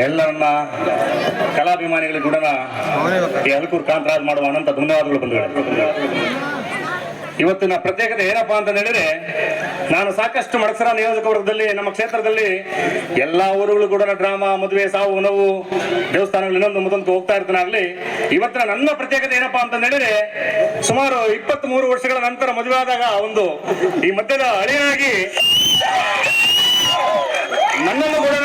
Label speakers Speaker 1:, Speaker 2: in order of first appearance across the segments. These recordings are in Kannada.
Speaker 1: ಎಲ್ಲರನ್ನ ಕಲಾಭಿಮಾನಿಗಳಿಗೆ ಕೂಡ ಈ ಹಲಕೂರು ಕಾಂತರಾಜ್ ಮಾಡುವ ಅನಂತ ಧನ್ಯವಾದಗಳು ಬಂಧುಗಳೇ. ಇವತ್ತಿನ ಪ್ರತ್ಯೇಕತೆ ಏನಪ್ಪಾ ಅಂತ ಹೇಳಿದ್ರೆ, ನಾನು ಸಾಕಷ್ಟು ಮಡಸರ ನಿಯೋಜಕ ವರ್ಗದಲ್ಲಿ ನಮ್ಮ ಕ್ಷೇತ್ರದಲ್ಲಿ ಎಲ್ಲಾ ಊರುಗಳು ಕೂಡ ಡ್ರಾಮಾ, ಮದುವೆ, ಸಾವು, ನೋವು, ದೇವಸ್ಥಾನಗಳು ಇನ್ನೊಂದು ಮತ್ತೊಂದು ಹೋಗ್ತಾ ಇರ್ತಾನಾಗ್ಲಿ. ಇವತ್ತಿನ ನನ್ನ ಪ್ರತ್ಯೇಕತೆ ಏನಪ್ಪಾ ಅಂತ ಹೇಳಿದ್ರೆ, ಸುಮಾರು 23 ವರ್ಷಗಳ ನಂತರ ಮದುವೆ ಆದಾಗ ಒಂದು ಈ ಮಧ್ಯದ ಅಳಿಯನಾಗಿ ನನ್ನನ್ನು ಕೂಡ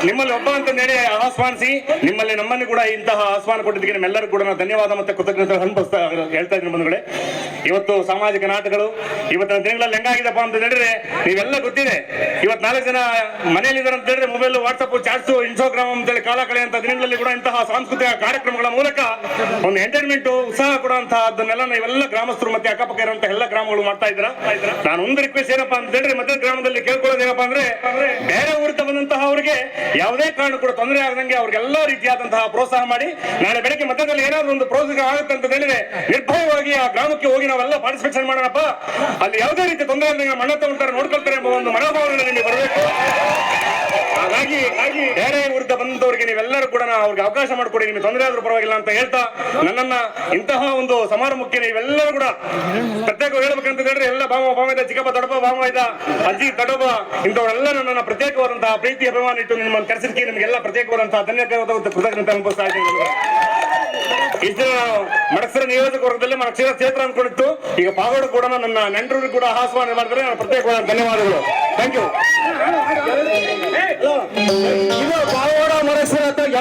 Speaker 1: ನಿಮ್ಮಲ್ಲಿ ಒಬ್ಬ ಅಂತ ಹೇಳಿ ಆಹ್ವಾನಿಸಿ ನಿಮ್ಮಲ್ಲಿ ನಮ್ಮನ್ನು ಕೂಡ ಇಂತಹ ಆಹ್ವಾನ ಕೊಟ್ಟಿದ್ದಕ್ಕೆ ನಿಮ್ಮೆಲ್ಲರೂ ಕೂಡ ಧನ್ಯವಾದ ಮತ್ತೆ ಕೃತಜ್ಞತೆ ಹೇಳ್ತಾ ಇದ್ದೀನಿ ಬಂಧುಗಳೇ. ಇವತ್ತು ಸಾಮಾಜಿಕ ನಾಟಕಗಳು ಇವತ್ತಿನ ದಿನಗಳಲ್ಲಿ ಹೆಂಗಾಗಿದೆಪ್ಪ ಅಂತ ಹೇಳಿದ್ರೆ ನೀವೆಲ್ಲ ಗೊತ್ತಿದೆ. ಇವತ್ತು 4 ಜನ ಮನೆಯಲ್ಲಿದ್ದಾರೆ ಅಂತ ಹೇಳಿದ್ರೆ ಮೊಬೈಲ್, ವಾಟ್ಸಪ್, ಚಾಟ್ಸ್, ಇನ್ಸ್ಟಾಗ್ರಾಮ್ ಅಂತೇಳಿ ಕಾಲ ಕಳೆಯುವಂತ ದಿನಗಳಲ್ಲಿ ಕೂಡ ಇಂತಹ ಸಾಂಸ್ಕೃತಿಕ ಕಾರ್ಯಕ್ರಮಗಳ ಮೂಲಕ ಒಂದು ಎಂಟರ್ಟೈನ್ಮೆಂಟ್ ಉತ್ಸಾಹ ಕೊಡುವಂತಹ ಅದನ್ನೆಲ್ಲ ನೀವೆಲ್ಲ ಗ್ರಾಮಸ್ಥರು ಮತ್ತೆ ಅಕ್ಕಪಕ್ಕ ಇರುವಂತಹ ಎಲ್ಲ ಗ್ರಾಮಗಳು ಮಾಡ್ತಾ ಇದ್ರ. ನಾನು ಒಂದು ರಿಕ್ವೆಸ್ಟ್ ಏನಪ್ಪಾ ಅಂತ ಹೇಳಿದ್ರೆ ಮಧ್ಯ ಗ್ರಾಮದಲ್ಲಿ ಕೇಳ್ಕೊಳ್ಳೋದೇನಪ್ಪಾ ಅಂದ್ರೆ, ಬೇರೆ ಊರಿಂದ ಬಂದಂತಹ ಅವರಿಗೆ ಯಾವುದೇ ಕಾರಣ ಕೂಡ ತೊಂದರೆ ಆಗದಂಗೆ ಅವ್ರಿಗೆಲ್ಲಾ ರೀತಿಯಾದಂತಹ ಪ್ರೋತ್ಸಾಹ ಮಾಡಿ, ನಾಳೆ ಬೆಳಗ್ಗೆ ಮಧ್ಯದಲ್ಲಿ ಏನಾದ್ರು ಒಂದು ಪ್ರೋತ್ಸಾಹ ಆಗುತ್ತೆ ಅಂತ ಹೇಳಿದ್ರೆ ನಿರ್ಭಯವಾಗಿ ಆ ಗ್ರಾಮಕ್ಕೆ ಹೋಗಿ ನಾವೆಲ್ಲ ಪಾರ್ಟಿಸಿಪೇಷನ್ ಮಾಡೋಣಪ್ಪ, ಅಲ್ಲಿ ಯಾವುದೇ ರೀತಿ ತೊಂದರೆ ಇಲ್ಲ, ಮಣ್ಣ ತಗೊಳ್ತಾರೆ, ನೋಡ್ಕೊಳ್ತಾರೆ ಎಂಬ ಒಂದು ಮನೋಭಾವನೆ ನಿಮಗೆ ಬರಬೇಕು. ಹಾಗಾಗಿ ಬೇರೆ ಊರಿಂದ ಬಂದವರಿಗೆ ನೀವೆಲ್ಲರೂ ಕೂಡ ಅವ್ರಿಗೆ ಅವಕಾಶ ಮಾಡಿಕೊಡಿ, ನಿಮಗೆ ತೊಂದರೆ ಆದ್ರೂ ಪರವಾಗಿಲ್ಲ ಅಂತ ಹೇಳ್ತಾ, ನನ್ನನ್ನ ಇಂತಹ ಒಂದು ಸಮಾರಂಭಕ್ಕೆ ನೀವೆಲ್ಲರೂ ಕೂಡ ಪ್ರತ್ಯೇಕ ಹೇಳ್ಬೇಕಂತ ಹೇಳಿದ್ರೆ ಎಲ್ಲ ಭಾವ ಚಿಕ್ಕಪ್ಪ, ದೊಡ್ಡಪ್ಪ, ಭಾವ ಇದ್ದ, ಅಜ್ಜಿ, ದೊಡ್ಡಪ್ಪ ಇಂಥವರೆಲ್ಲ ನನ್ನನ್ನು ಪ್ರತ್ಯೇಕವಾದಂತಹ ಪ್ರೀತಿ ಅಭಿಮಾನ ಇಟ್ಟು ನಿಮ್ಮನ್ನು ಕರೆಸಿದ್ದಕ್ಕೆ ನಿಮಗೆಲ್ಲ ಪ್ರತ್ಯೇಕವಾದಂತಹ ಧನ್ಯವಾದ ಕೃತಜ್ಞತೆ ಅನುಭವಿಸ್ತಾ ಇದ್ದೀನಿ. ಇಷ್ಟು ಮಡಸರ ನಿಯೋಜಕ ವರ್ಗದಲ್ಲಿ మన ಕ್ಷೇತ್ರ ಅನ್ಕೊಂಡಿತ್ತು. ಈಗ ಪಾಗೋಡು ಕೂಡ ನನ್ನ ನೆಂಟರು ಕೂಡ ಆಹ್ವಾನ ಮಾಡಿದ್ರೆ ನಾನು ಪ್ರತ್ಯೇಕವಾದ ಧನ್ಯವಾದಗಳು. Thank you.